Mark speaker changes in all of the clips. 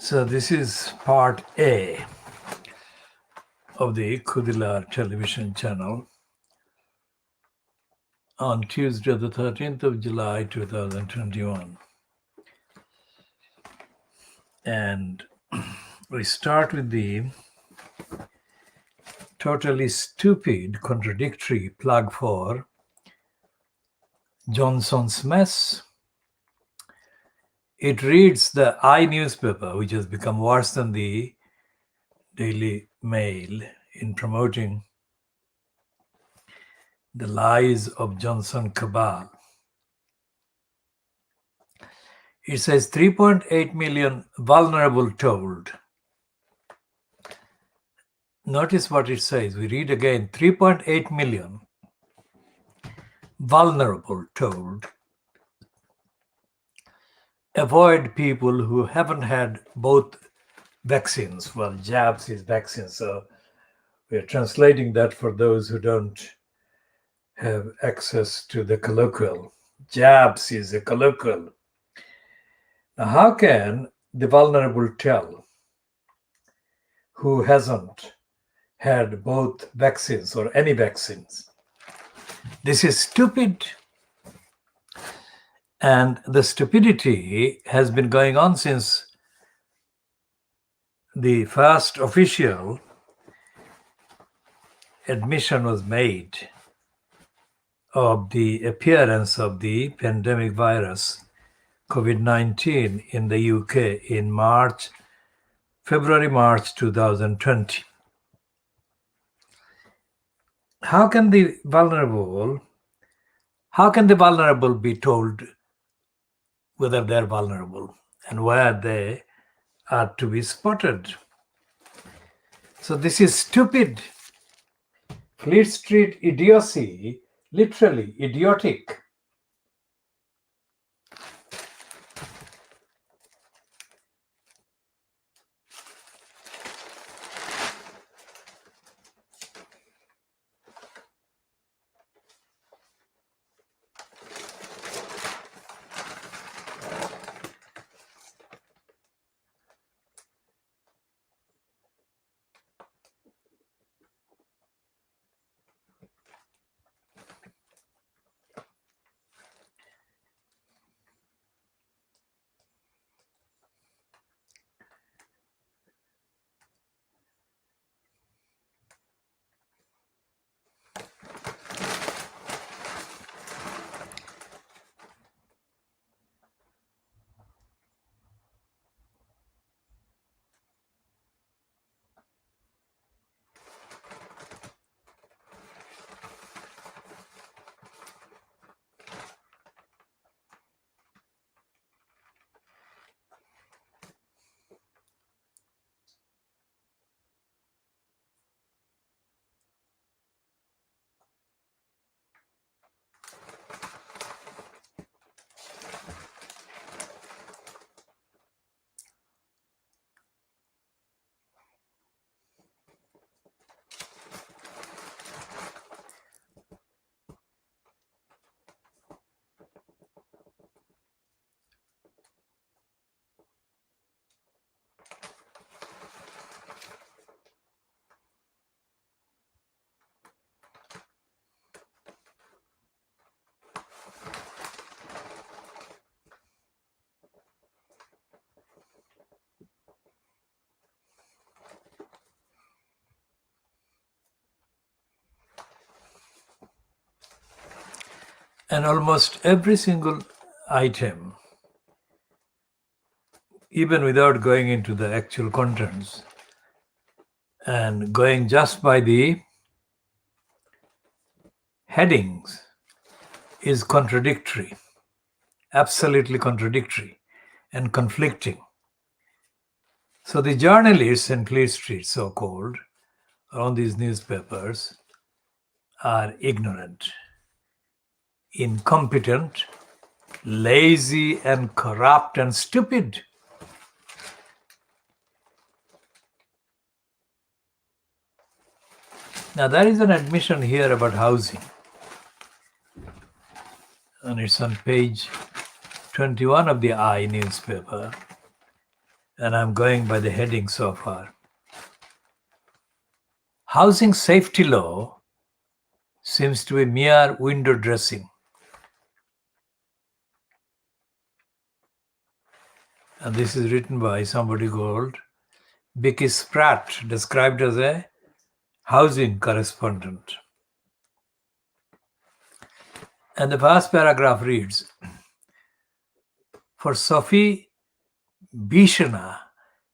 Speaker 1: So this is part A of the KhoodeelaarTV television channel on Tuesday, the 13th of July, 2021. And we start with the totally stupid, contradictory plug for Johnson's Mess. It reads the I newspaper, which has become worse than the Daily Mail in promoting the lies of Johnson cabal. It says 3.8 million vulnerable told. Notice what it says. We read again, 3.8 million vulnerable told. Avoid people who haven't had both vaccines. Well, jabs is vaccines, so we're translating that for those who don't have access to the colloquial. Jabs is a colloquial. Now, how can the vulnerable tell who hasn't had both vaccines or any vaccines? This is stupid. And the stupidity has been going on since the first official admission was made of the appearance of the pandemic virus, COVID-19, in the UK in February-March 2020. How can the vulnerable be told whether they're vulnerable and where they are to be spotted? So this is stupid. Fleet Street idiocy, literally idiotic. And almost every single item, even without going into the actual contents and going just by the headings, is contradictory, absolutely contradictory and conflicting. So the journalists in Fleet Street, so-called, on these newspapers are ignorant, incompetent, lazy, and corrupt and stupid. Now, there is an admission here about housing, and it's on page 21 of the I newspaper. and I'm going by the heading so far. Housing safety law seems to be mere window dressing. And this is written by somebody called Vicky Spratt, described as a housing correspondent. And the first paragraph reads, for Sophie Bishana,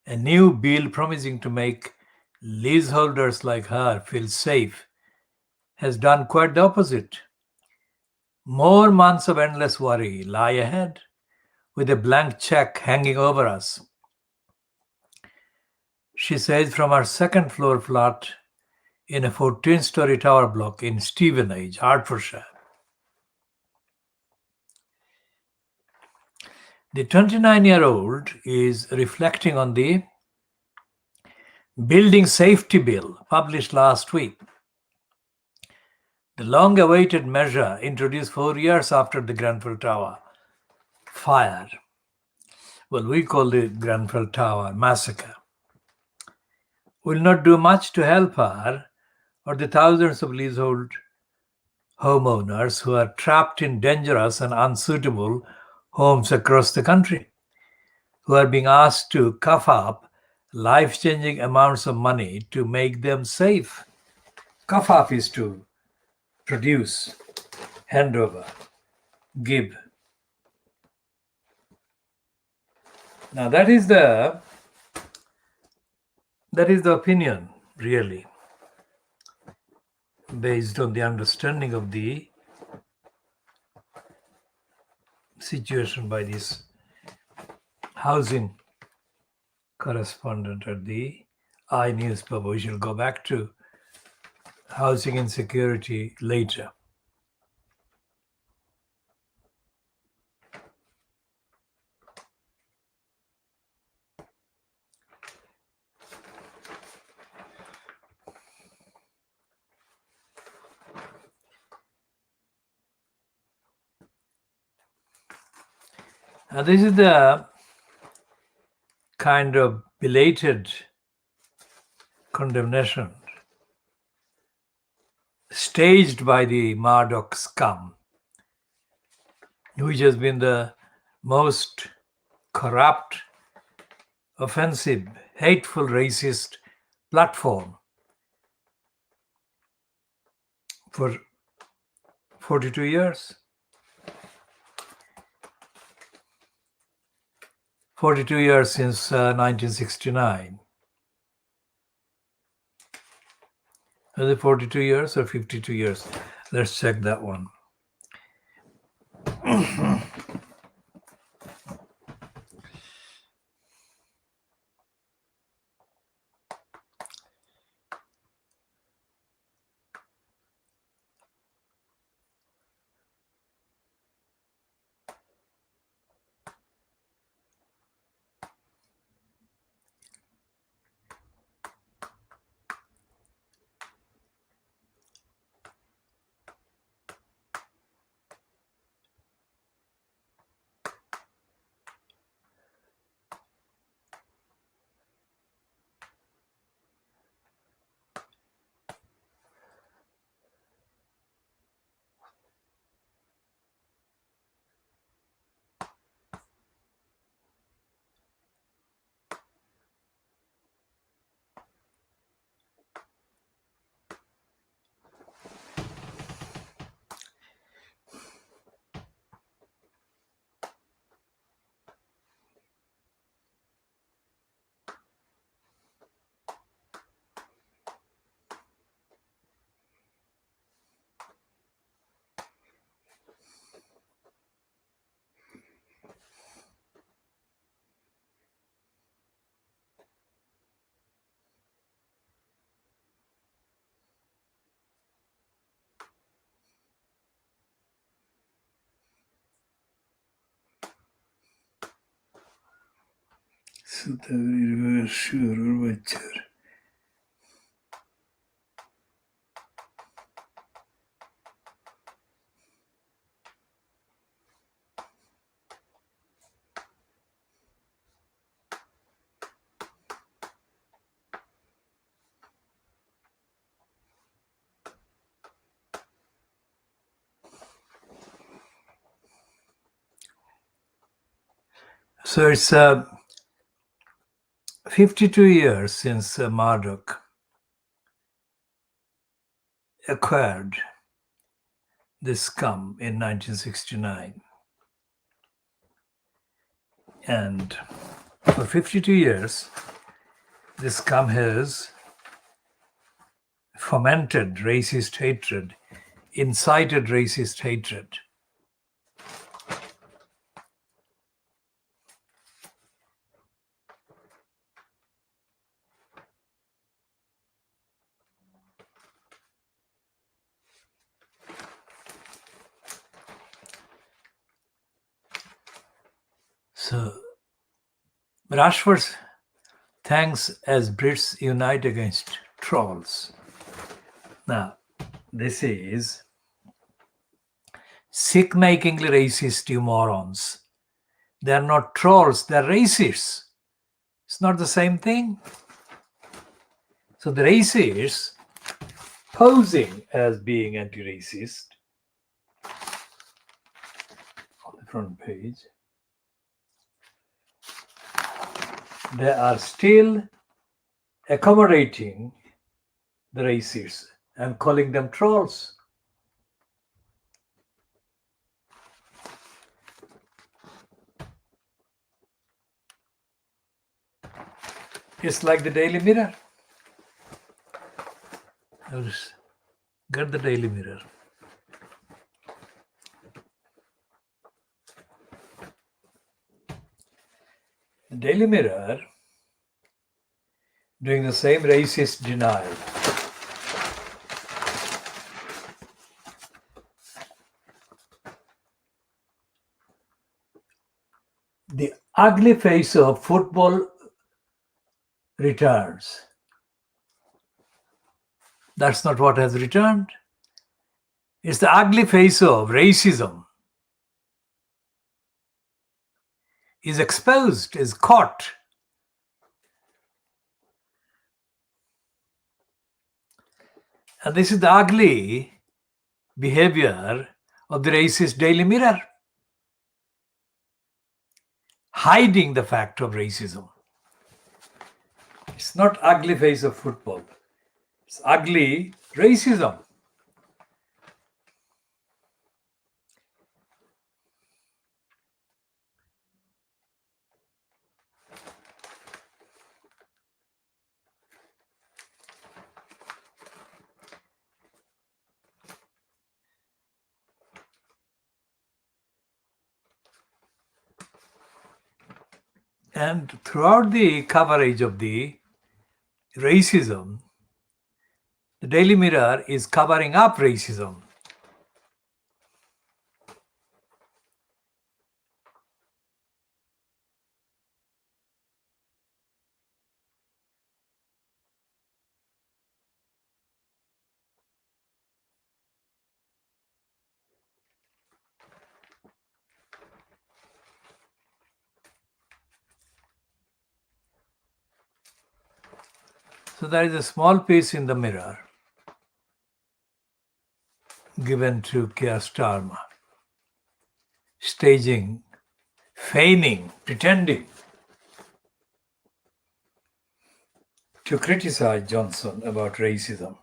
Speaker 1: a new bill promising to make leaseholders like her feel safe has done quite the opposite. More months of endless worry lie ahead, with a blank check hanging over us. She says from her second floor flat in a 14-story tower block in Stevenage, Hertfordshire. The 29-year-old is reflecting on the Building Safety Bill published last week. The long-awaited measure introduced 4 years after the Grenfell Tower fire. Well, we call the Grenfell Tower massacre. Will not do much to help her or the thousands of leasehold homeowners who are trapped in dangerous and unsuitable homes across the country, who are being asked to cough up life-changing amounts of money to make them safe. Cough up is to produce, hand over, give. Now that is the opinion, really, based on the understanding of the situation by this housing correspondent at the I newspaper. We shall go back to housing insecurity later. Now this is the kind of belated condemnation staged by the Murdoch scum, which has been the most corrupt, offensive, hateful, racist platform for 42 years. 42 years since 1969. Is it 42 years or 52 years? Let's check that one. So it's 52 years since Murdoch acquired this scum in 1969. And for 52 years, this scum has fomented racist hatred, incited racist hatred. So Rashford thanks as Brits unite against trolls. Now, this is sick-makingly racist, you morons. They're not trolls, they're racists. It's not the same thing. So the racists posing as being anti-racist on the front page, they are still accommodating the racists and calling them trolls. It's like the Daily Mirror. I'll just get the Daily Mirror. The Daily Mirror doing the same racist denial. The ugly face of football returns. That's not what has returned. It's the ugly face of racism is exposed, is caught. And this is the ugly behavior of the racist Daily Mirror, hiding the fact of racism. It's not ugly face of football. It's ugly racism. And throughout the coverage of the racism, the Daily Mirror is covering up racism. So there is a small piece in the Mirror given to Keir Starmer, staging, feigning, pretending to criticize Johnson about racism.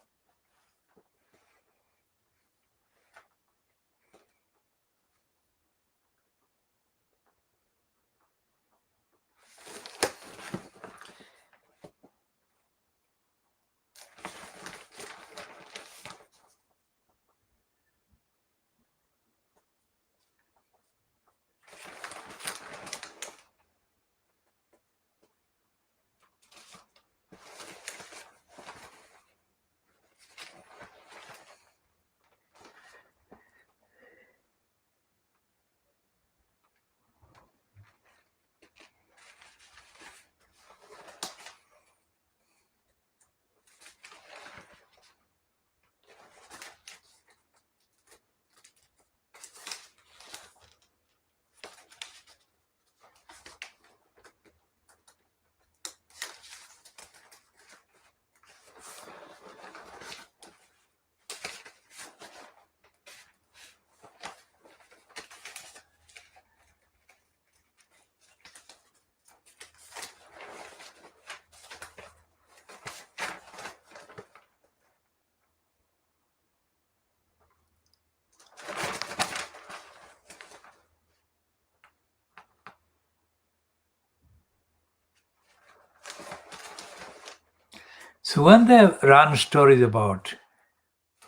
Speaker 1: So when they run stories about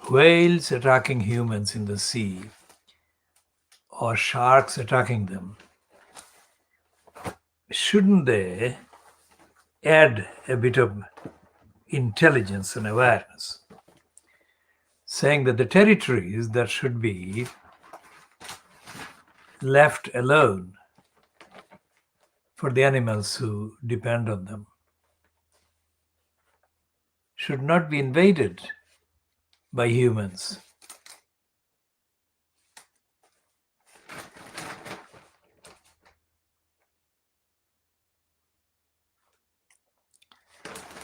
Speaker 1: whales attacking humans in the sea or sharks attacking them, shouldn't they add a bit of intelligence and awareness, saying that the territories that should be left alone for the animals who depend on them should not be invaded by humans?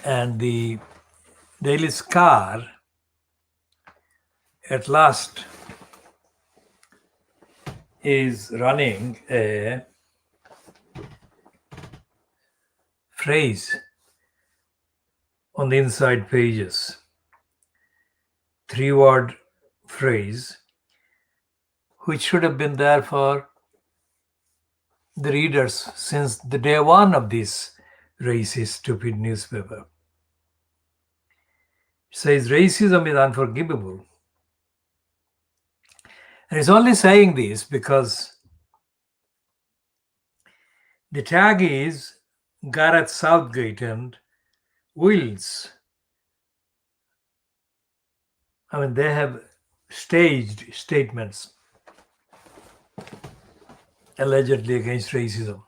Speaker 1: And the Daily Scar at last is running a phrase on the inside pages, 3-word phrase, which should have been there for the readers since the day one of this racist, stupid newspaper. It says racism is unforgivable. And it's only saying this because the tag is Gareth Southgate and Wills. I mean, they have staged statements allegedly against racism.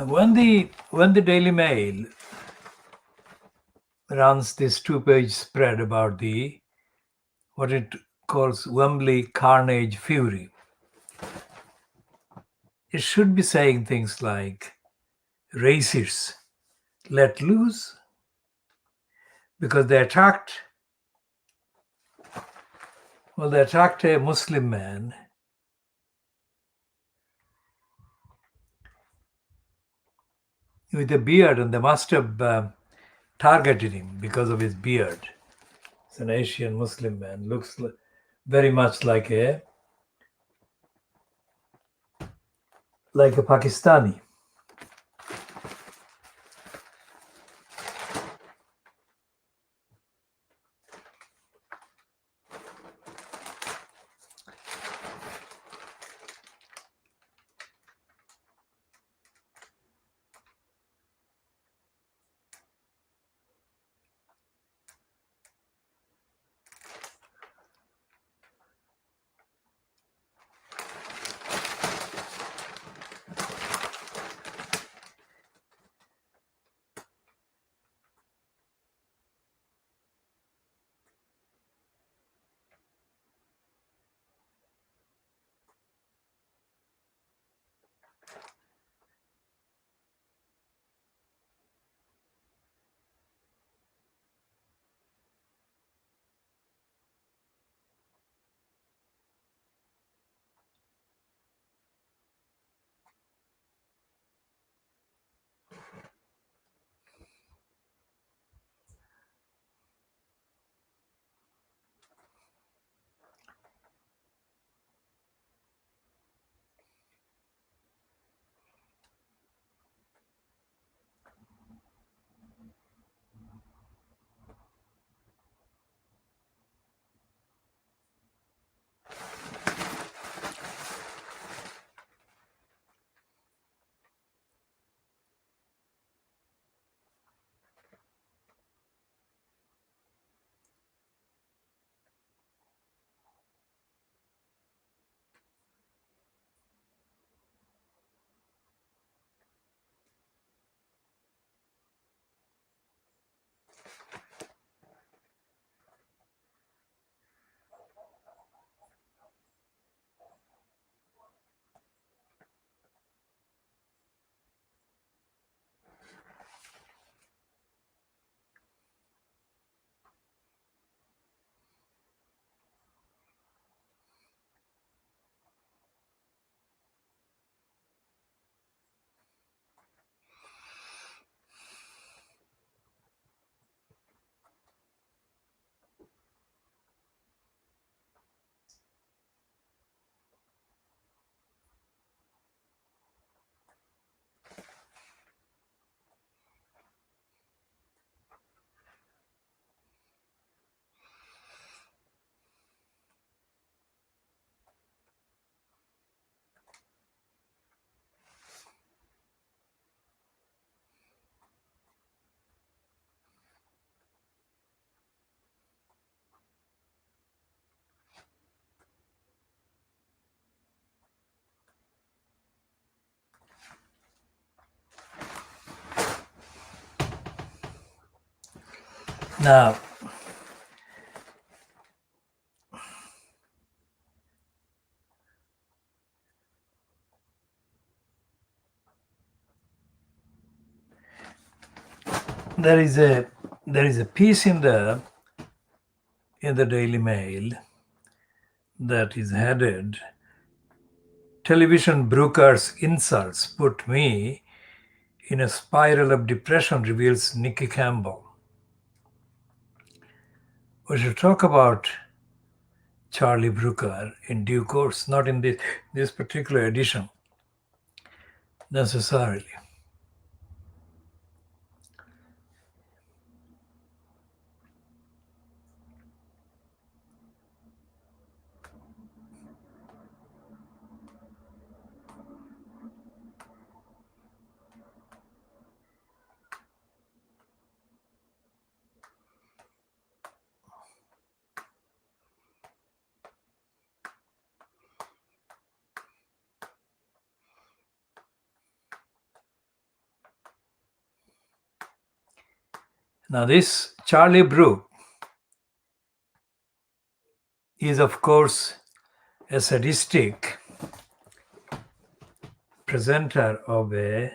Speaker 1: When the Daily Mail runs this two-page spread about the what it calls Wembley carnage fury, it should be saying things like racists let loose because they attacked a Muslim man with a beard, and they must have targeted him because of his beard. It's an Asian Muslim man, looks very much like a Pakistani. Now, there is a piece in the Daily Mail that is headed "Television Brooker's insults put me in a spiral of depression," reveals Nikki Campbell. We should talk about Charlie Brooker in due course, not in this particular edition necessarily. Now, this Charlie Brooke is, of course, a sadistic presenter of a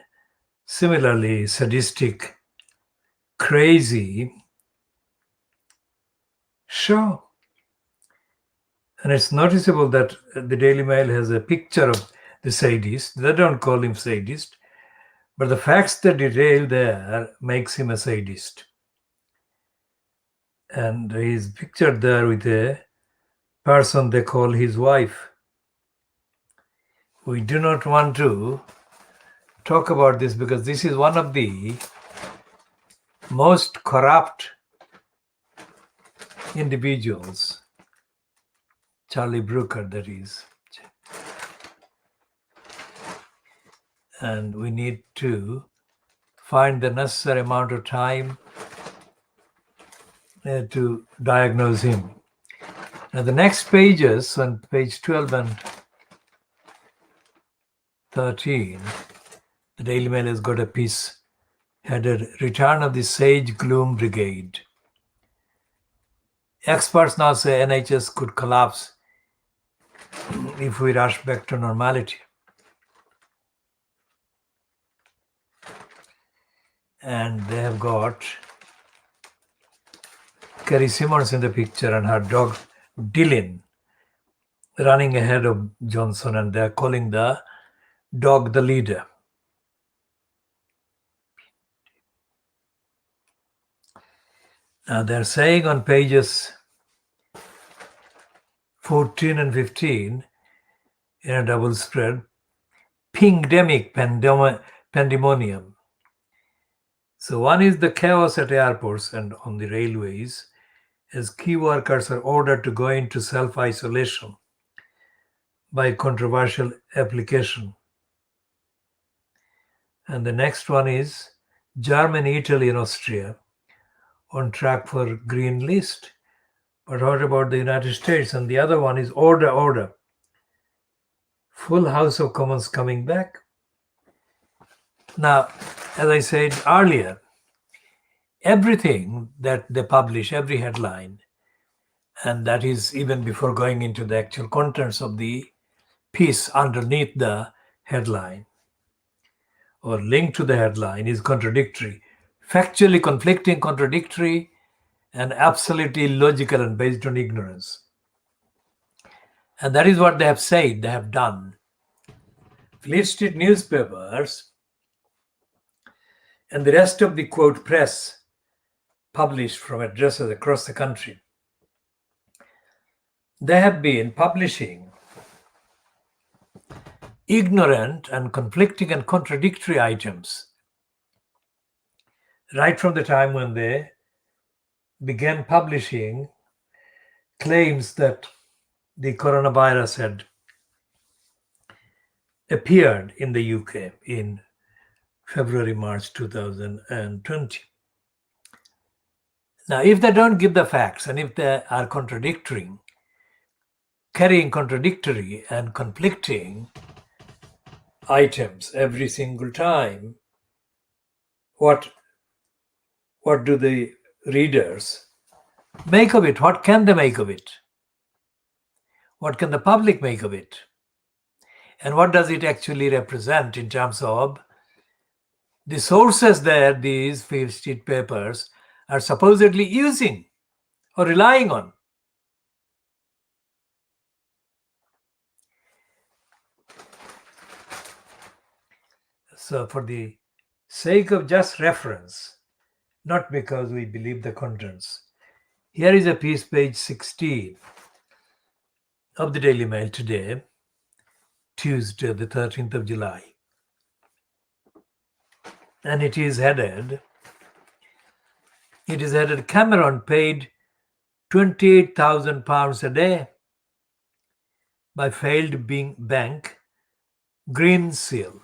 Speaker 1: similarly sadistic, crazy show. And it's noticeable that the Daily Mail has a picture of the sadist. They don't call him sadist, but the facts that detail there makes him a sadist. And he's pictured there with a person they call his wife. We do not want to talk about this because this is one of the most corrupt individuals, Charlie Brooker, that is. And we need to find the necessary amount of time to diagnose him. Now, the next pages, on page 12 and 13, the Daily Mail has got a piece headed Return of the Sage Gloom Brigade. Experts now say NHS could collapse if we rush back to normality. And they have got Kerry Simmons in the picture and her dog Dylan running ahead of Johnson, and they're calling the dog the leader. Now they're saying on pages 14 and 15 in a double spread, pingdemic pandemonium. So one is the chaos at airports and on the railways as key workers are ordered to go into self-isolation by controversial application. And the next one is Germany, Italy, and Austria on track for green list. But what about the United States? And the other one is order. Full House of Commons coming back. Now, as I said earlier, everything that they publish, every headline, and that is even before going into the actual contents of the piece underneath the headline or linked to the headline, is contradictory, factually conflicting, contradictory, and absolutely illogical and based on ignorance. And that is what they have said, they have done. Fleet Street newspapers and the rest of the quote press published from addresses across the country, they have been publishing ignorant and conflicting and contradictory items right from the time when they began publishing claims that the coronavirus had appeared in the UK in February, March 2020. Now, if they don't give the facts and if they are carrying contradictory and conflicting items every single time, what do the readers make of it? What can they make of it? What can the public make of it? And what does it actually represent in terms of the sources that these Fleet Street papers are supposedly using or relying on? So for the sake of just reference, not because we believe the contents, here is a piece, page 16 of the Daily Mail today, Tuesday, the 13th of July. And it is headed, Cameron paid £28,000 a day by failed bank Green Seal.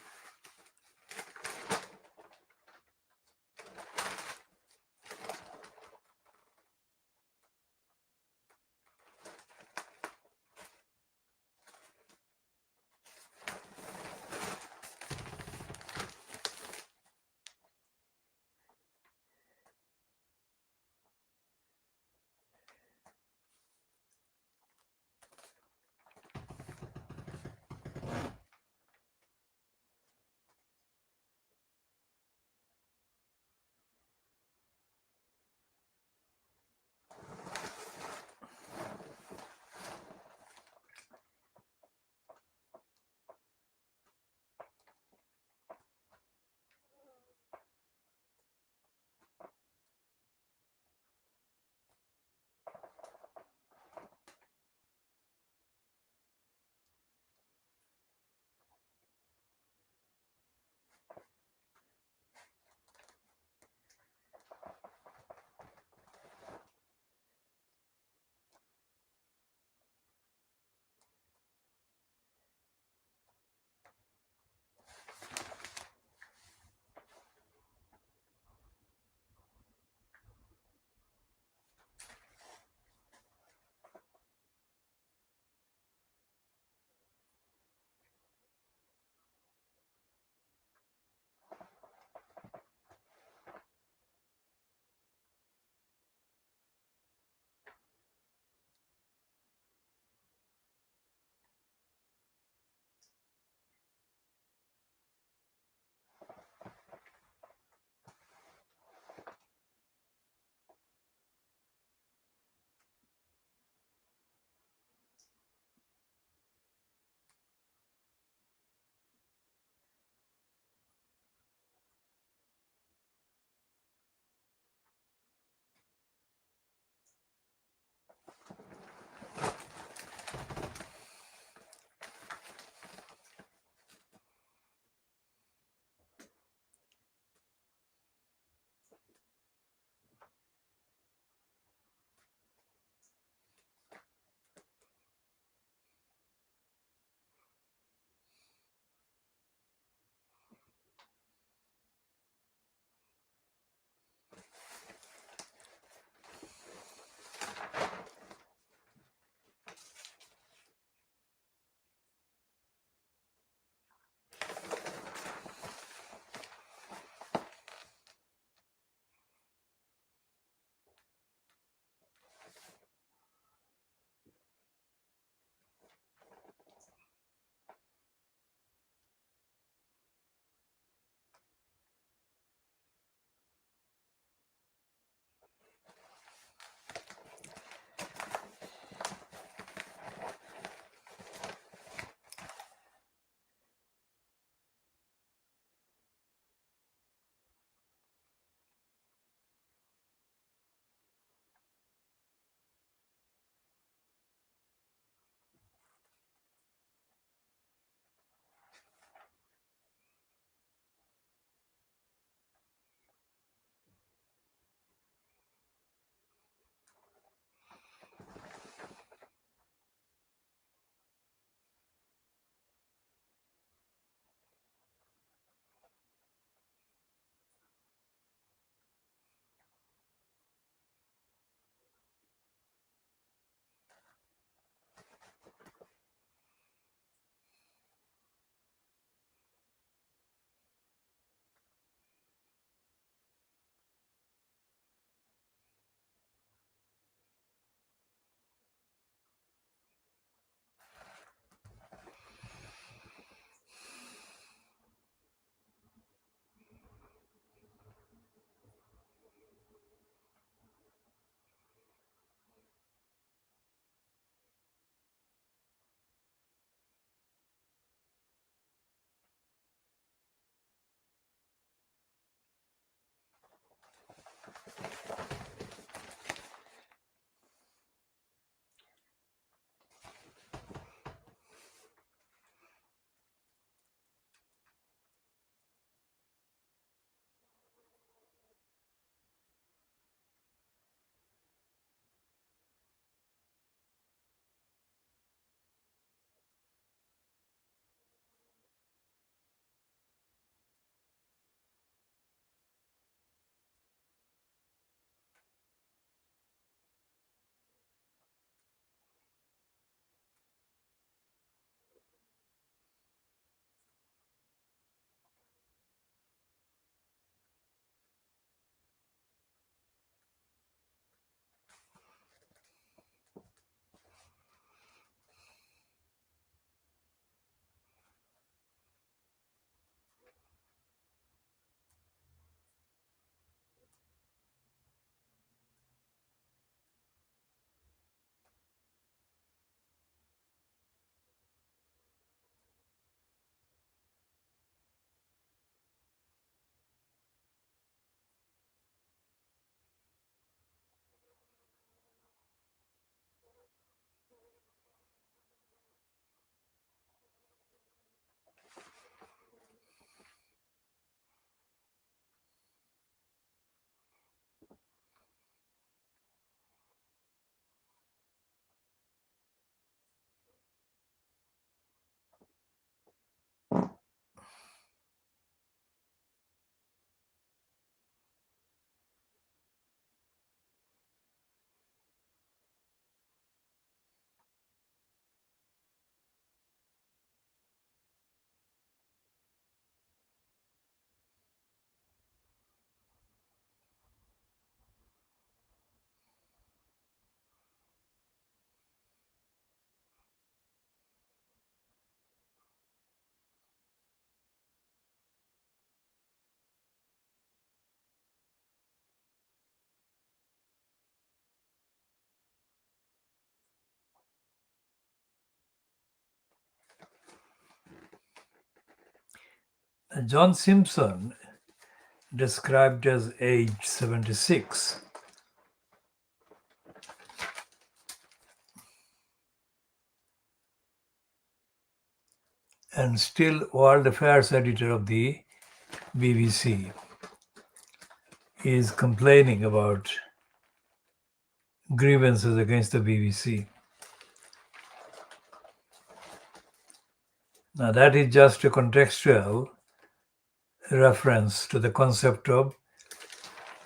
Speaker 1: John Simpson, described as age 76, and still world affairs editor of the BBC, is complaining about grievances against the BBC. Now, that is just a contextual reference to the concept of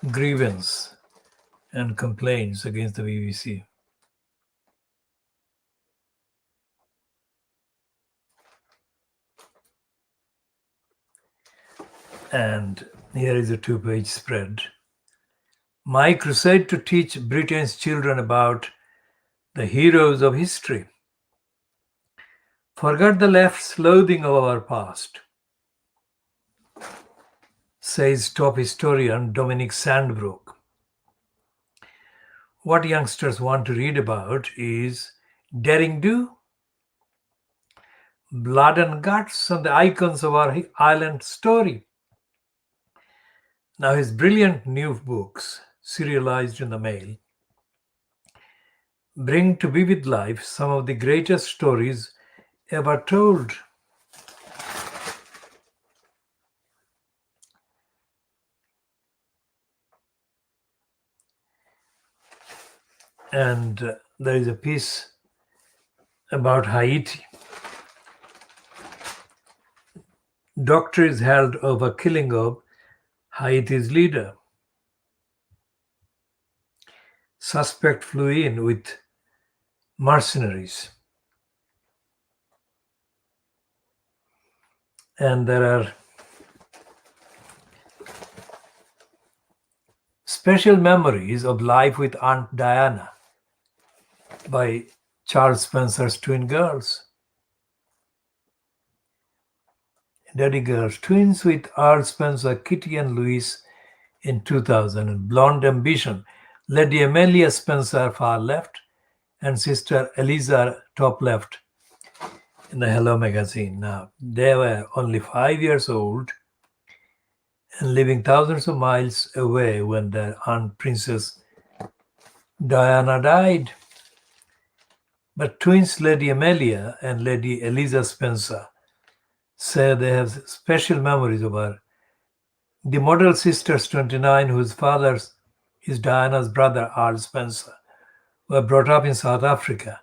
Speaker 1: grievance and complaints against the BBC. And here is a 2-page spread. My crusade to teach Britain's children about the heroes of history. Forget the left's loathing of our past, says top historian Dominic Sandbrook. What youngsters want to read about is daring do, blood and guts, and the icons of our island story. Now, his brilliant new books, serialized in the mail, bring to vivid life some of the greatest stories ever told. And there is a piece about Haiti. Doctor is held over killing of Haiti's leader. Suspect flew in with mercenaries. And there are special memories of life with Aunt Diana by Charles Spencer's twin girls. Daddy Girls, twins with Earl Spencer, Kitty and Louise in 2000, and Blonde Ambition, Lady Amelia Spencer far left, and Sister Eliza top left in the Hello magazine. Now, they were only 5 years old and living thousands of miles away when their Aunt Princess Diana died. But twins Lady Amelia and Lady Eliza Spencer say they have special memories of her. The model sisters 29, whose father is Diana's brother Earl Spencer, were brought up in South Africa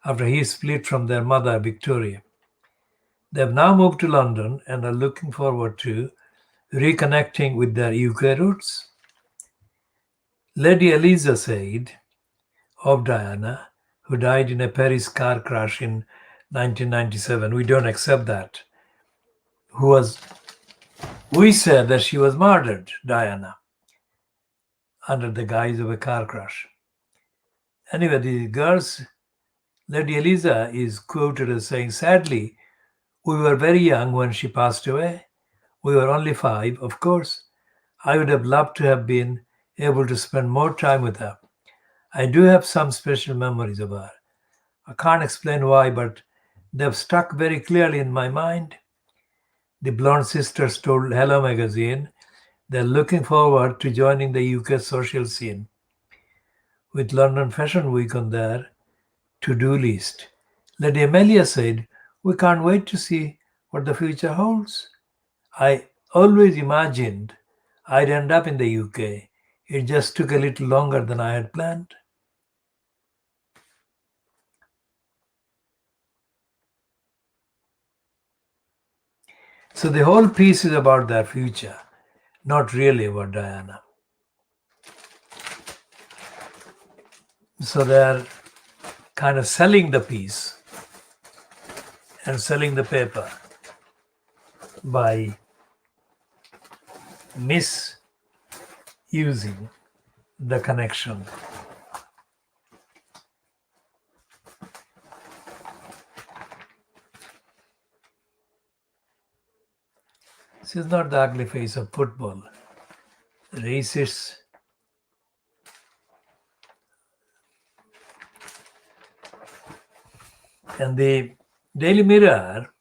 Speaker 1: after he split from their mother Victoria. They have now moved to London and are looking forward to reconnecting with their UK roots. Lady Eliza said of Diana, who died in a Paris car crash in 1997, we don't accept that. We said that she was murdered, Diana, under the guise of a car crash. Anyway, the girls, Lady Eliza is quoted as saying, sadly, we were very young when she passed away. We were only 5, of course. I would have loved to have been able to spend more time with her. I do have some special memories of her. I can't explain why, but they've stuck very clearly in my mind. The blonde sisters told Hello magazine they're looking forward to joining the UK social scene, with London Fashion Week on their to-do list. Lady Amelia said, we can't wait to see what the future holds. I always imagined I'd end up in the UK. It just took a little longer than I had planned. So the whole piece is about their future, not really about Diana. So they're kind of selling the piece and selling the paper by misusing the connection. This is not the ugly face of football. Racists and the Daily Mirror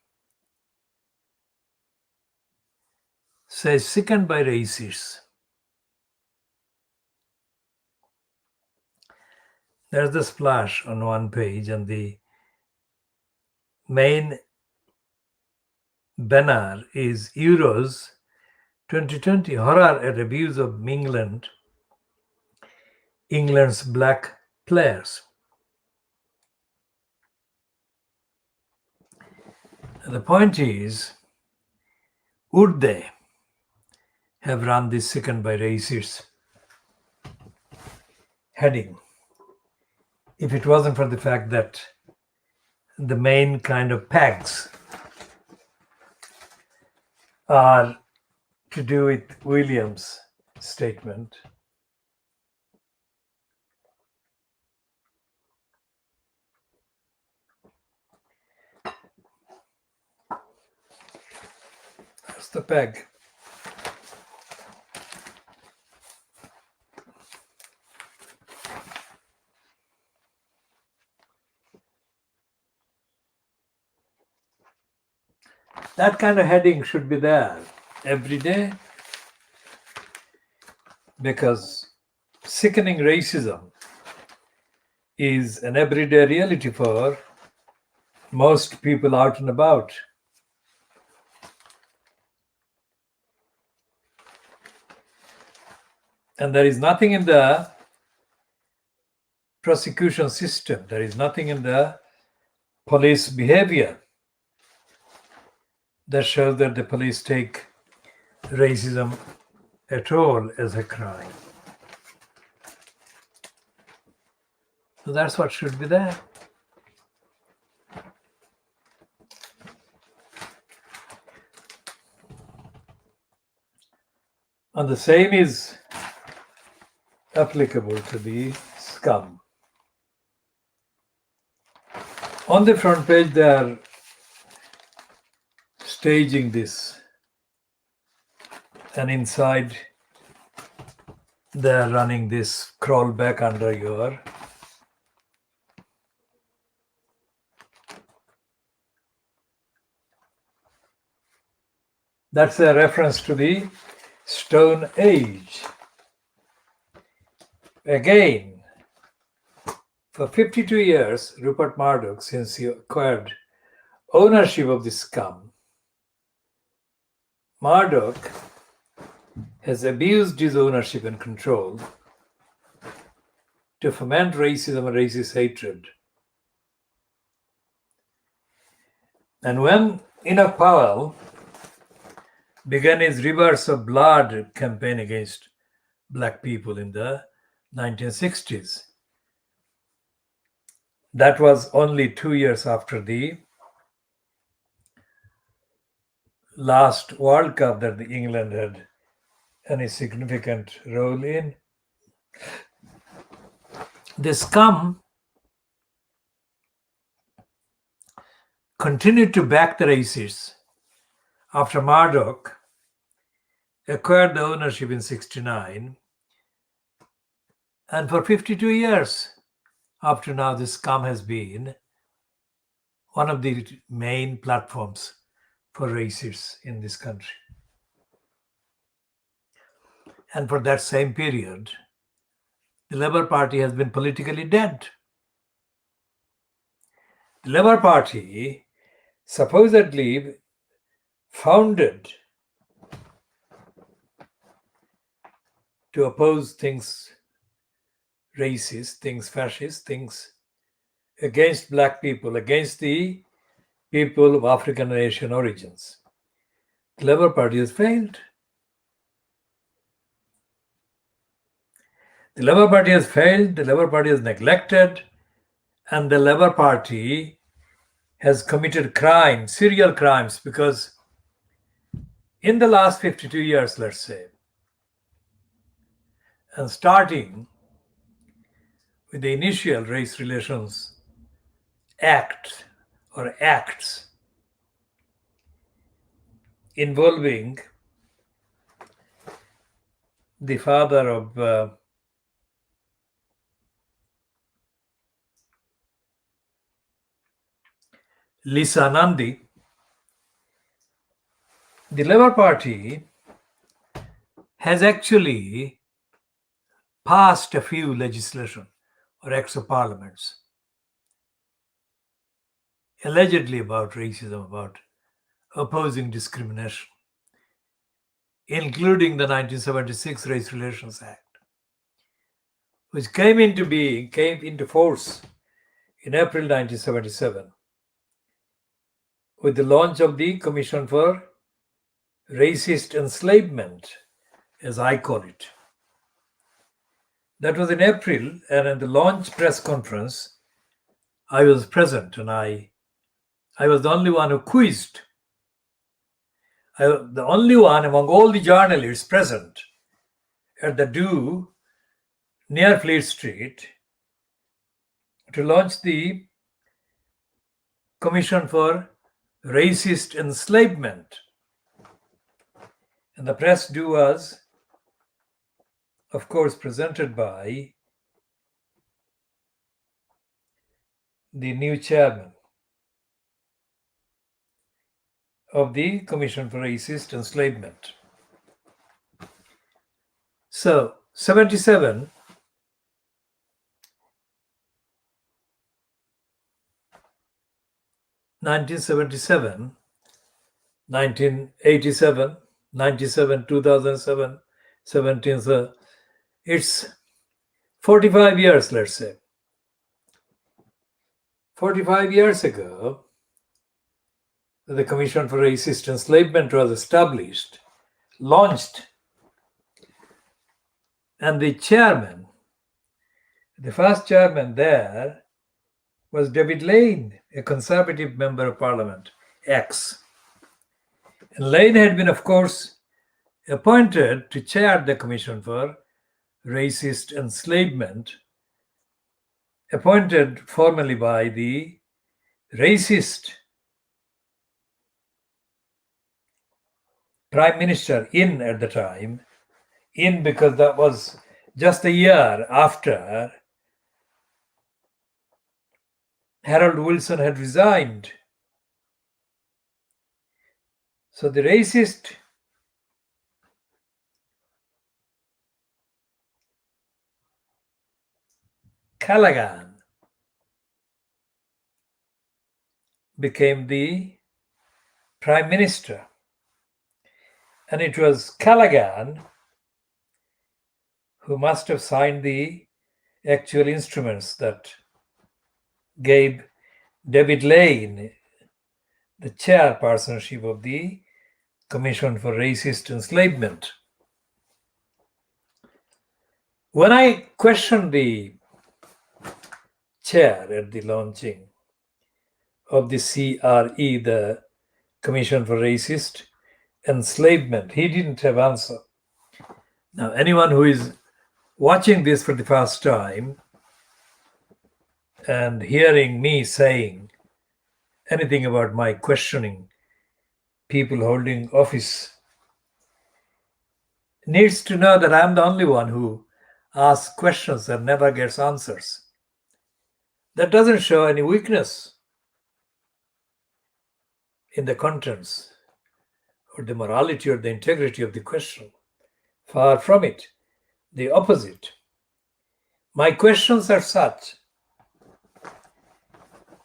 Speaker 1: says sickened by racists. There's the splash on one page, and the main banner is Euros 2020 horror at abuse of England's black players. And the point is, would they have run this sickened by racists heading if it wasn't for the fact that the main kind of pegs are to do with William's statement? That's the peg. That kind of heading should be there every day, because sickening racism is an everyday reality for most people out and about. And there is nothing in the prosecution system, there is nothing in the police behavior that shows that the police take racism at all as a crime. So that's what should be there. And the same is applicable to the scum. On the front page, they are staging this, and inside they are running this crawl back under your that's a reference to the Stone Age. Again, for 52 years, Rupert Murdoch, since he acquired ownership of the scum, Murdoch has abused his ownership and control to foment racism and racist hatred. And when Enoch Powell began his Rivers of Blood campaign against black people in the 1960s, that was only 2 years after the last World Cup that the England had any significant role in. The scum continued to back the racists after Murdoch acquired the ownership in 1969, and for 52 years after now, the scum has been one of the main platforms for racists in this country. And for that same period, the Labour Party has been politically dead. The Labour Party, supposedly founded to oppose things racist, things fascist, things against black people, against the people of African and Asian origins. The Labour Party has failed. The Labour Party has failed, the Labour Party has neglected, and the Labour Party has committed crimes, serial crimes, because in the last 52 years, let's say, and starting with the initial Race Relations Act or acts involving the father of Lisa Nandi, the Labour Party has actually passed a few legislation or acts of parliaments allegedly about racism, about opposing discrimination, including the 1976 Race Relations Act, which came into force in April 1977 with the launch of the Commission for Racist Enslavement, as I call it. That was in April, and at the launch press conference, I was present, and I was the only one who quizzed. The only one among all the journalists present at the Do near Fleet Street to launch the Commission for Racist Enslavement. And the press do was, of course, presented by the new chairman of the Commission for Racist Enslavement. So, 1977, (1977), 1987, 97, 2007, 17. So it's 45 years, let's say. 45 years ago, the Commission for Racist Enslavement was established, launched, and the chairman, the first chairman there, was David Lane, a conservative member of parliament, ex. And Lane had been, of course, appointed to chair the Commission for Racist Enslavement, appointed formally by the racist Prime Minister at the time, because that was just a year after Harold Wilson had resigned. So the racist Callaghan became the Prime Minister. And it was Callaghan who must have signed the actual instruments that gave David Lane the chairpersonship of the Commission for Racist Enslavement. When I questioned the chair at the launching of the CRE, the Commission for Racist Enslavement, he didn't have answer. Now, anyone who is watching this for the first time and hearing me saying anything about my questioning people holding office needs to know that I'm the only one who asks questions and never gets answers. That doesn't show any weakness in the contents or the morality or the integrity of the question. Far from it, the opposite. My questions are such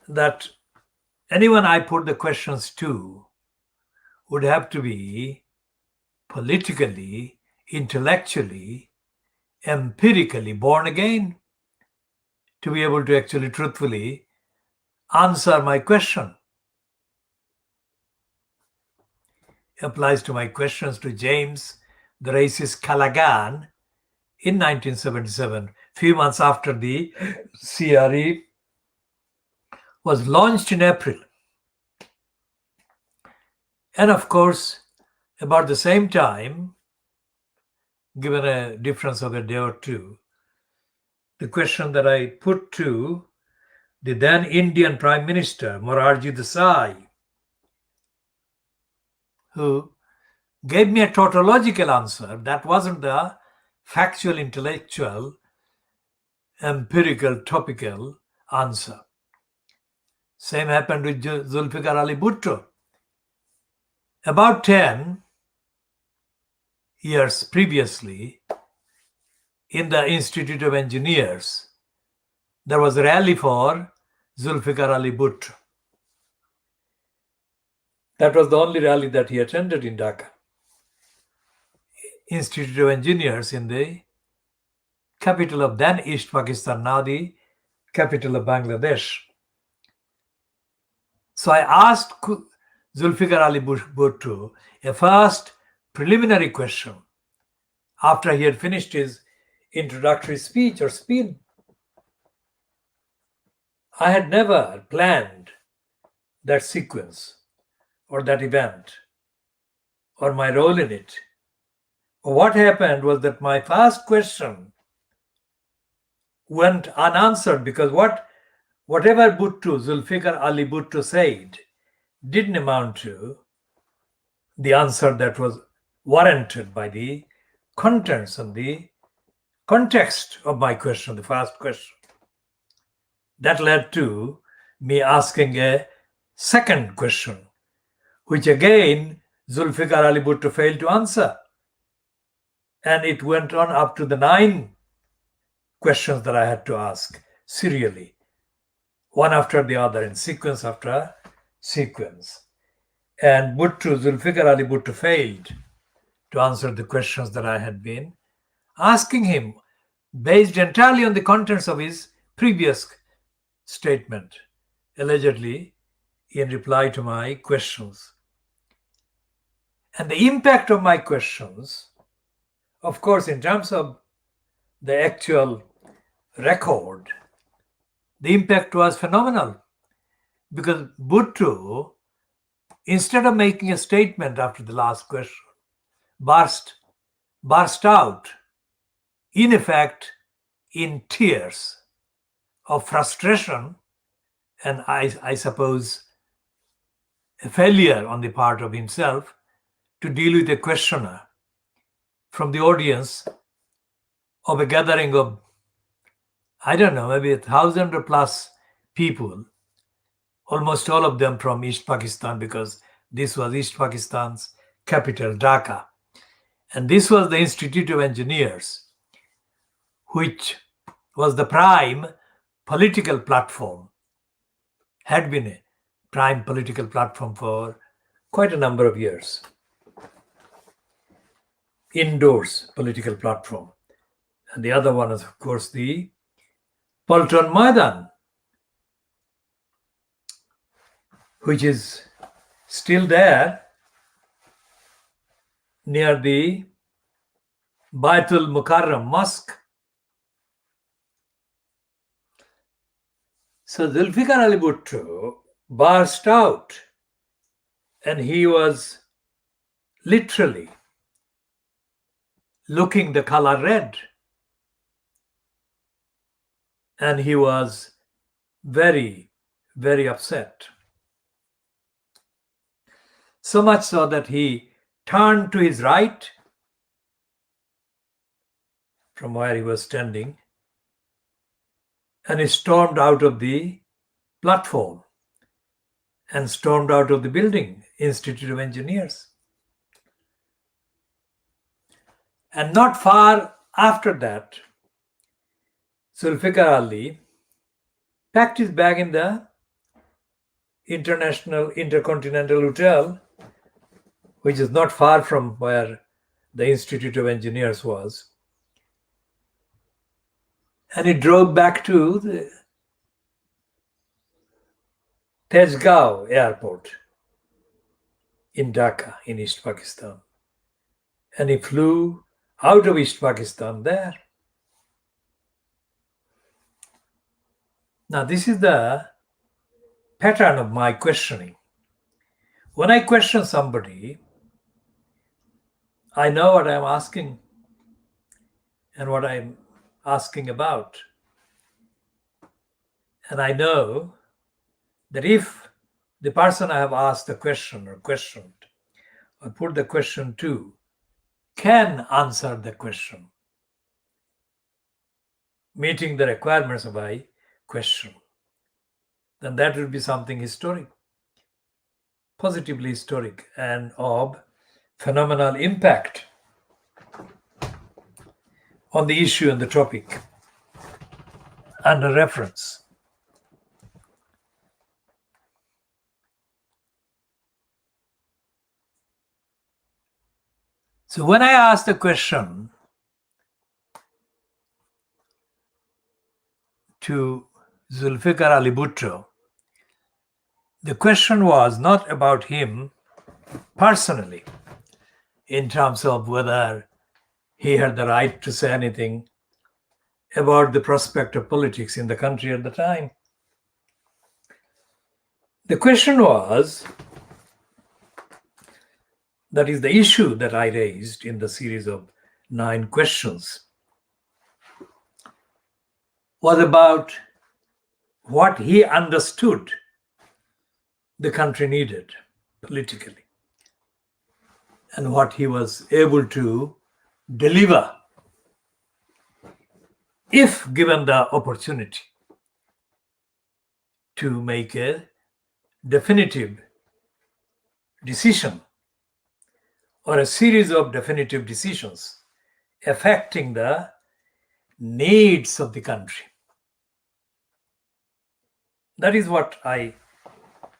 Speaker 1: that anyone I put the questions to would have to be politically, intellectually, empirically born again to be able to actually truthfully answer my question. Applies to my questions to James, the racist Callaghan, in 1977, few months after the CRE was launched in April. And of course, about the same time, given a difference of a day or two, the question that I put to the then Indian Prime Minister, Morarji Desai, who gave me a tautological answer that wasn't the factual, intellectual, empirical, topical answer. Same happened with Zulfikar Ali Bhutto. About 10 years previously, in the Institute of Engineers, there was a rally for Zulfikar Ali Bhutto. That was the only rally that he attended in Dhaka. Institute of Engineers in the capital of then East Pakistan, now the capital of Bangladesh. So I asked Zulfikar Ali Bhutto a first preliminary question after he had finished his introductory speech or spin. I had never planned that sequence or that event or my role in it. What happened was that my first question went unanswered because whatever Zulfikar Ali Bhutto said didn't amount to the answer that was warranted by the contents and the context of my question, the first question. That led to me asking a second question, which again Zulfikar Ali Bhutto failed to answer. And it went on up to the 9 questions that I had to ask serially, one after the other, in sequence after sequence. And Zulfikar Ali Bhutto failed to answer the questions that I had been asking him, based entirely on the contents of his previous statement, allegedly in reply to my questions. And the impact of my questions, of course, in terms of the actual record, the impact was phenomenal, because Bhutto, instead of making a statement after the last question, burst out, in effect, in tears of frustration and I suppose a failure on the part of himself to deal with a questioner from the audience of a gathering of, I don't know, maybe 1,000 or plus people, almost all of them from East Pakistan, because this was East Pakistan's capital, Dhaka. And this was the Institute of Engineers, which was the prime political platform, had been a prime political platform for quite a number of years. Indoors political platform. And the other one is, of course, the Palton Maidan, which is still there near the Baitul Mukarram Mosque. So Zulfikar Ali Bhutto burst out, and he was literally looking the color red. And he was very, very upset. So much so that he turned to his right from where he was standing, and he stormed out of the platform and stormed out of the building, Institute of Engineers. And not far after that, Zulfikar Ali packed his bag in the Intercontinental Hotel, which is not far from where the Institute of Engineers was. And he drove back to the Tezgao airport in Dhaka, in East Pakistan. And he flew out of East Pakistan there. Now, this is the pattern of my questioning. When I question somebody, I know what I'm asking and what I'm asking about. And I know that if the person I have asked the question or questioned or put the question to can answer the question, meeting the requirements of my question, then that would be something historic, positively historic, and of phenomenal impact. on the issue and the topic under reference. So when I asked the question to Zulfikar Ali Bhutto, the question was not about him personally, in terms of whether he had the right to say anything about the prospect of politics in the country at the time. The question was, that is the issue that I raised in the series of 9 questions, was about what he understood the country needed politically and what he was able to deliver if given the opportunity to make a definitive decision or a series of definitive decisions affecting the needs of the country. That is what I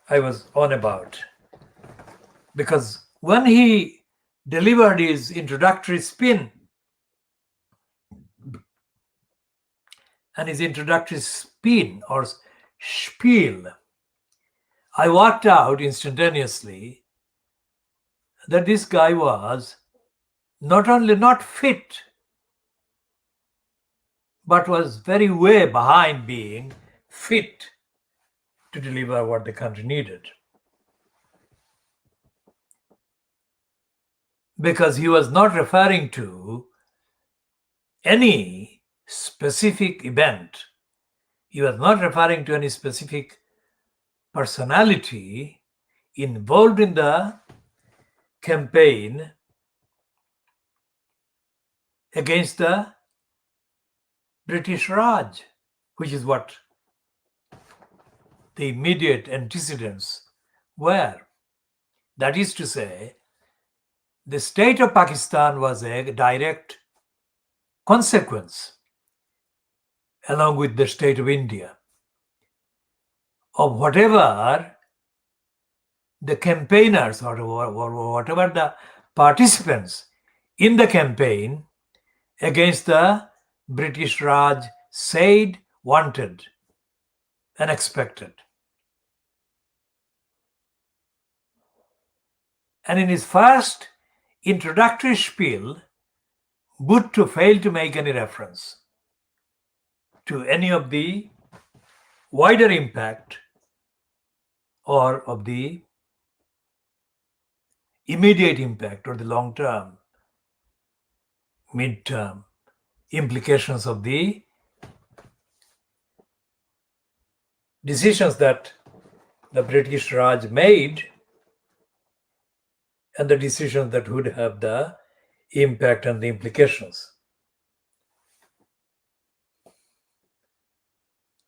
Speaker 1: was on about. Because when he delivered his introductory spin, and his introductory spin or spiel, I worked out instantaneously that this guy was not only not fit, but was very way behind being fit to deliver what the country needed. Because he was not referring to any specific event. He was not referring to any specific personality involved in the campaign against the British Raj, which is what the immediate antecedents were. That is to say, the state of Pakistan was a direct consequence, along with the state of India, of whatever the campaigners or whatever the participants in the campaign against the British Raj said, wanted, and expected. And in his first introductory spiel, Bhutto failed to make any reference to any of the wider impact or of the immediate impact or the long-term, mid-term implications of the decisions that the British Raj made and the decisions that would have the impact and the implications.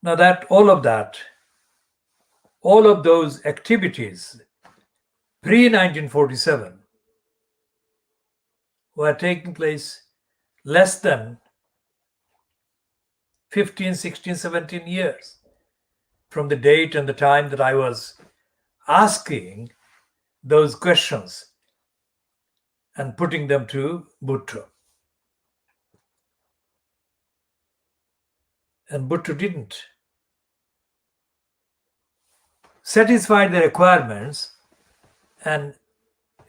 Speaker 1: Now that all of those activities pre-1947 were taking place less than 15, 16, 17 years from the date and the time that I was asking those questions and putting them to Bhutto. And Bhutto didn't satisfy the requirements, and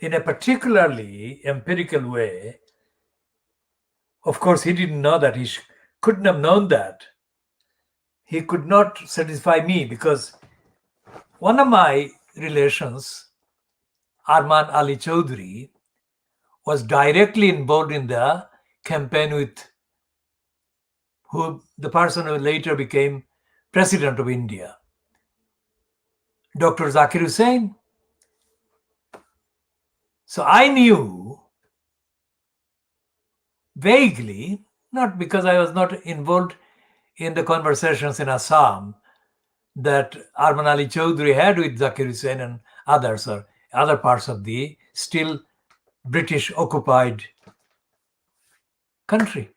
Speaker 1: in a particularly empirical way. Of course, he didn't know that. He couldn't have known that. He could not satisfy me because one of my relations, Arman Ali Chaudhry, was directly involved in the campaign with the person who later became President of India, Dr. Zakir Hussain. So I knew vaguely, not because I was not involved in the conversations in Assam that Arman Ali Chaudhry had with Zakir Hussain and others, or other parts of the still British occupied country.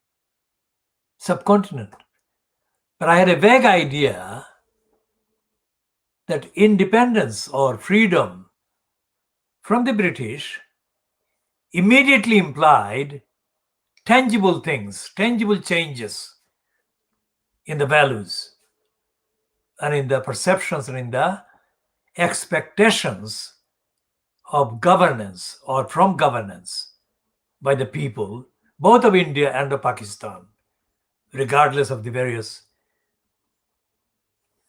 Speaker 1: subcontinent. But I had a vague idea that independence or freedom from the British immediately implied tangible things, tangible changes in the values and in the perceptions and in the expectations of governance or from governance by the people, both of India and of Pakistan, regardless of the various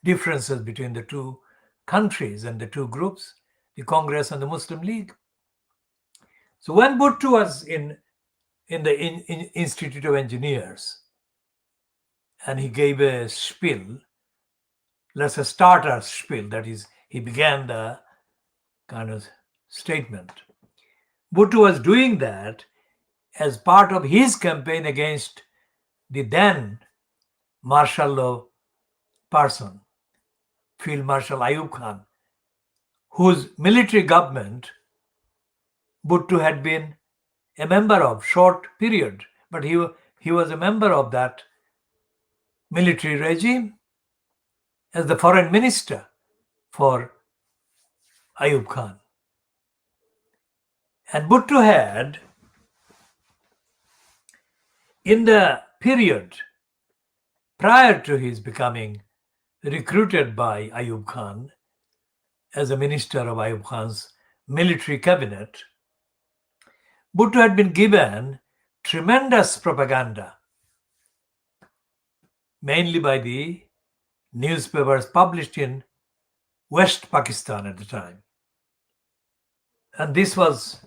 Speaker 1: differences between the two countries and the two groups, the Congress and the Muslim League. So when Bhutto was in the Institute of Engineers and he gave a spiel, let's say starter spiel, that is, he began the kind of statement. Bhutto was doing that as part of his campaign against the then martial law person, Field Marshal Ayub Khan, whose military government Bhutto had been a member of, short period, but he was a member of that military regime as the foreign minister for Ayub Khan. And Bhutto had, in the period prior to his becoming recruited by Ayub Khan as a minister of Ayub Khan's military cabinet, Bhutto had been given tremendous propaganda, mainly by the newspapers published in West Pakistan at the time. And this was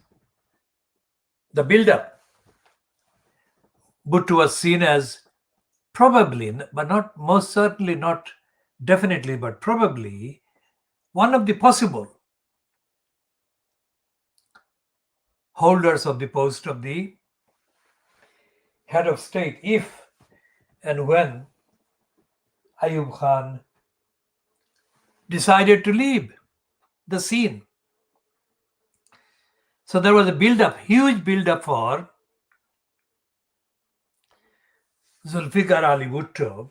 Speaker 1: the build-up. Bhutto was seen as probably, but not most certainly, not definitely, but probably one of the possible holders of the post of the head of state if and when Ayub Khan decided to leave the scene. So there was a build-up, huge build-up for Zulfikar Ali Bhutto,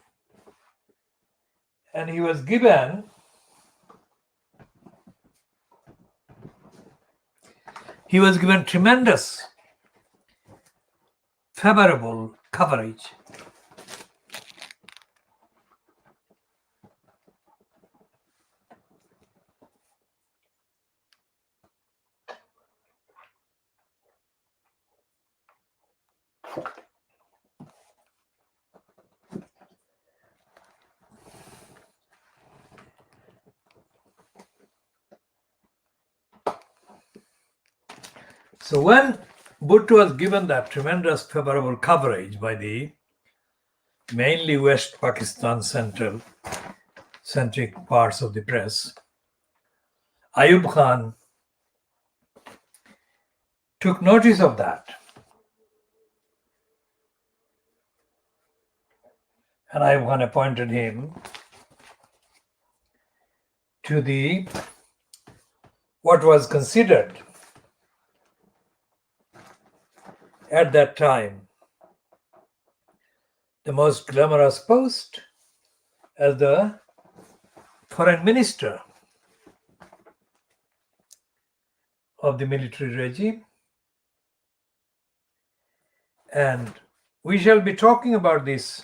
Speaker 1: and he was given tremendous favorable coverage. So when Bhutto was given that tremendous favorable coverage by the mainly West Pakistan centric parts of the press, Ayub Khan took notice of that. And Ayub Khan appointed him to the what was considered at that time the most glamorous post as the foreign minister of the military regime. And we shall be talking about this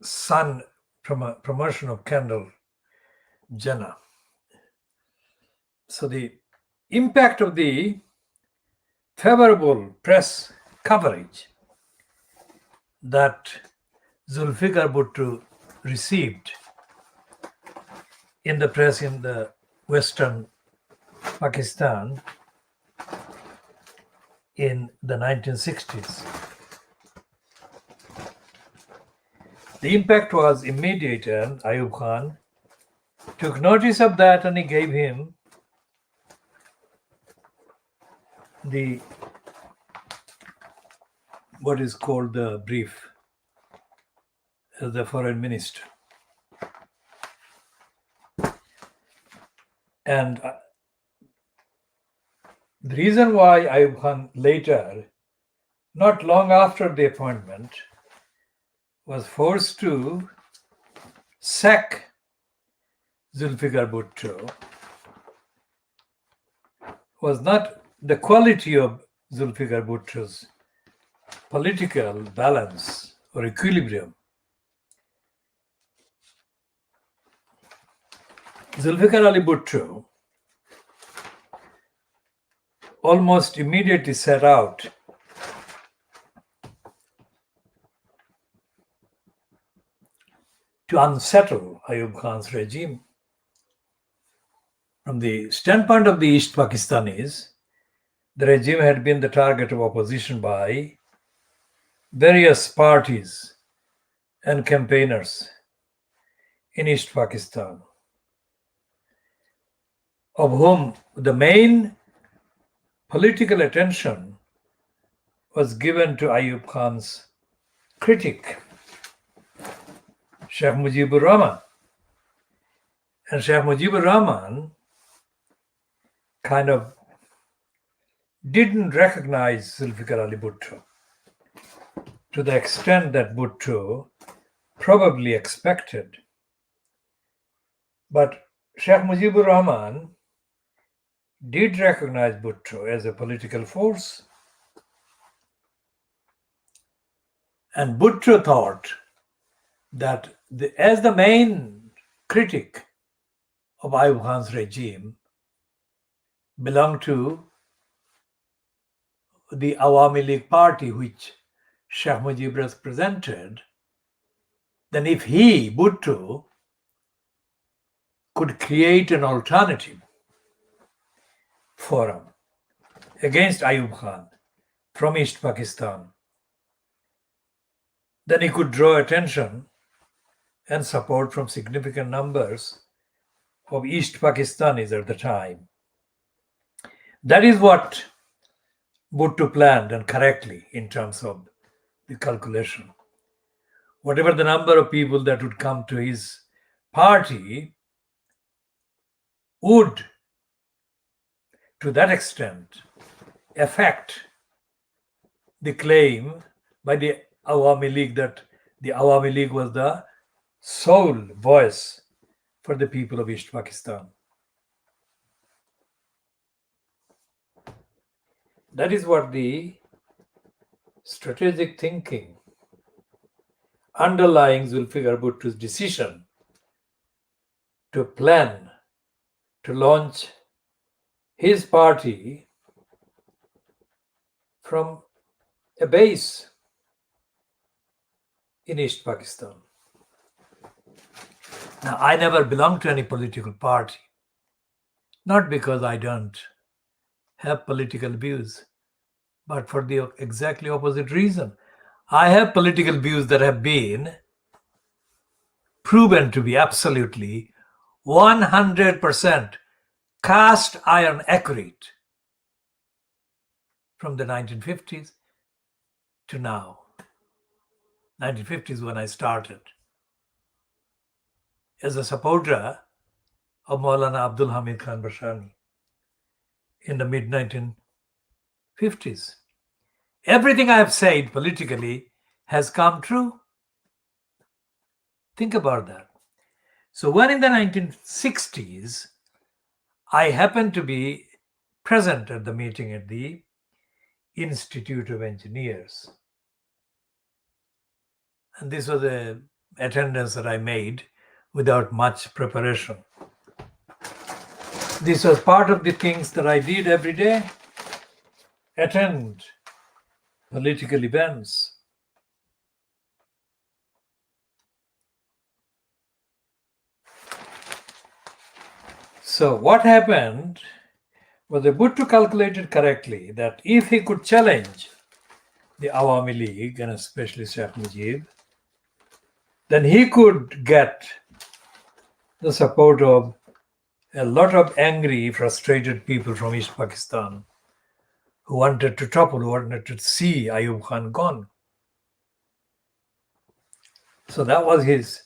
Speaker 1: sun from a promotion of Kendall Jenner. So the impact of the favorable press coverage that Zulfikar Bhutto received in the press in the Western Pakistan in the 1960s. The impact was immediate, and Ayub Khan took notice of that, and he gave him the what is called the brief as the foreign minister. And The reason why Ayub Khan later, not long after the appointment, was forced to sack Zulfikar Bhutto was not the quality of Zulfikar Bhutto's political balance or equilibrium. Zulfikar Ali Bhutto almost immediately set out to unsettle Ayub Khan's regime. From the standpoint of the East Pakistanis, the regime had been the target of opposition by various parties and campaigners in East Pakistan, of whom the main political attention was given to Ayub Khan's critic, Sheikh Mujibur Rahman. And Sheikh Mujibur Rahman kind of didn't recognize Zulfikar Ali Bhutto to the extent that Bhutto probably expected. But Sheikh Mujibur Rahman did recognize Bhutto as a political force. And Bhutto thought that as the main critic of Ayub Khan's regime belonged to the Awami League party, which Sheikh Mujib represented, then if he, Bhutto, could create an alternative forum against Ayub Khan from East Pakistan, then he could draw attention and support from significant numbers of East Pakistanis at the time. That is what Bhutto planned, and correctly in terms of the calculation. Whatever the number of people that would come to his party would, to that extent, affect the claim by the Awami League that the Awami League was the sole voice for the people of East Pakistan. That is what the strategic thinking underlying Zulfikar Bhutto's decision to plan to launch his party from a base in East Pakistan. Now, I never belonged to any political party, not because I don't have political views, but for the exactly opposite reason. I have political views that have been proven to be absolutely 100% cast iron accurate from the 1950s to now. 1950s when I started as a supporter of Maulana Abdul Hamid Khan Bashani in the mid-1950s. Everything I have said politically has come true. Think about that. So when in the 1960s, I happened to be present at the meeting at the Institute of Engineers. And this was an attendance that I made without much preparation. This was part of the things that I did every day. Attend political events. So what happened was that Bhutto calculated correctly that if he could challenge the Awami League, and especially Sheikh Mujib, then he could get the support of a lot of angry, frustrated people from East Pakistan who wanted to topple, who wanted to see Ayub Khan gone. So that was his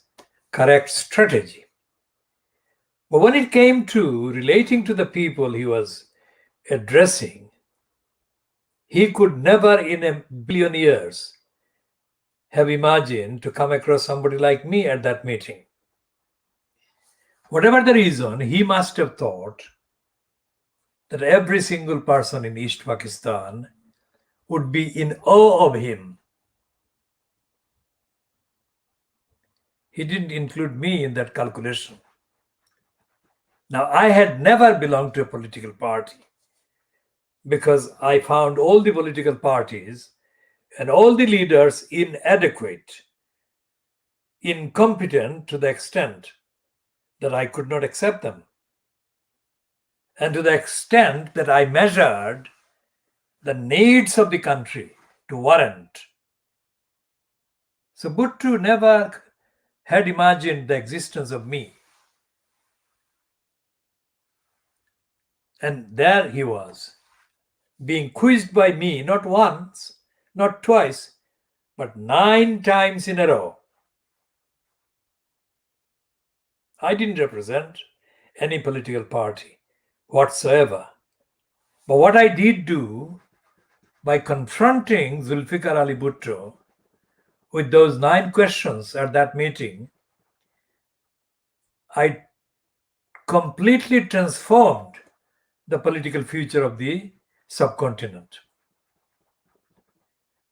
Speaker 1: correct strategy. But when it came to relating to the people he was addressing, he could never in a billion years have imagined to come across somebody like me at that meeting. Whatever the reason, he must have thought that every single person in East Pakistan would be in awe of him. He didn't include me in that calculation. Now, I had never belonged to a political party because I found all the political parties and all the leaders inadequate, incompetent to the extent that I could not accept them. And to the extent that I measured the needs of the country to warrant. So Bhutto never had imagined the existence of me. And there he was, being quizzed by me not once, not twice, but 9 times in a row. I didn't represent any political party whatsoever. But what I did do by confronting Zulfikar Ali Bhutto with those 9 questions at that meeting, I completely transformed the political future of the subcontinent.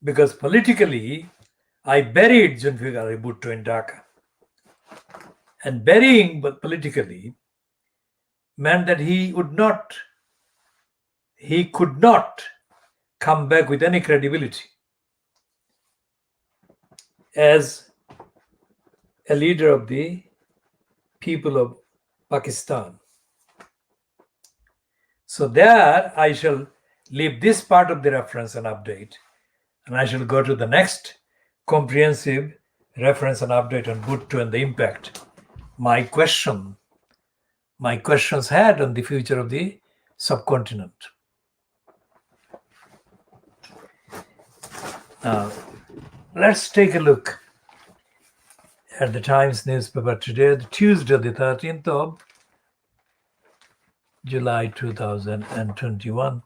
Speaker 1: Because politically, I buried Zulfikar Ali Bhutto in Dhaka. And burying politically meant that he could not come back with any credibility as a leader of the people of Pakistan. So there I shall leave this part of the reference and update, and I shall go to the next comprehensive reference and update on Bhutto and the impact my questions had on the future of the subcontinent. Now, let's take a look at the Times newspaper today, Tuesday, the 13th of July 2021.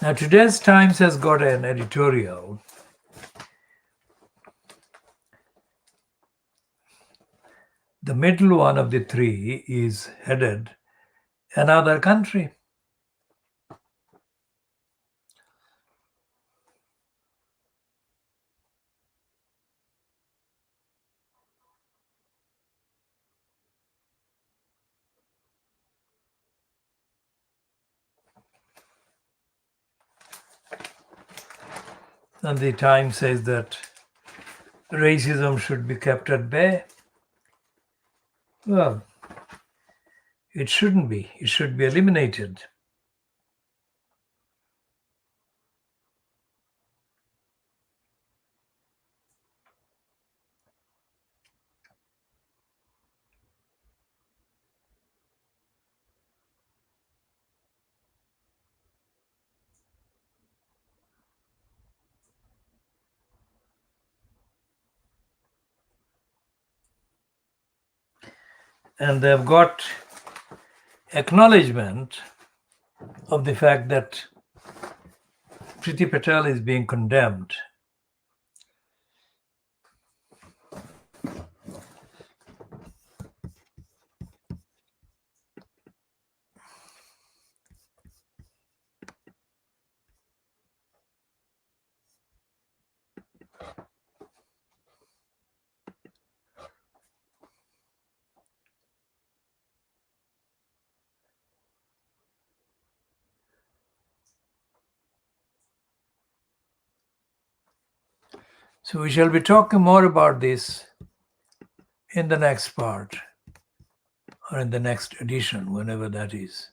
Speaker 1: Now, today's Times has got an editorial. The middle one of the 3 is headed another country. And the Times says that racism should be kept at bay. Well, it shouldn't be. It should be eliminated. And they've got acknowledgement of the fact that Priti Patel is being condemned. So we shall be talking more about this in the next part or in the next edition, whenever that is.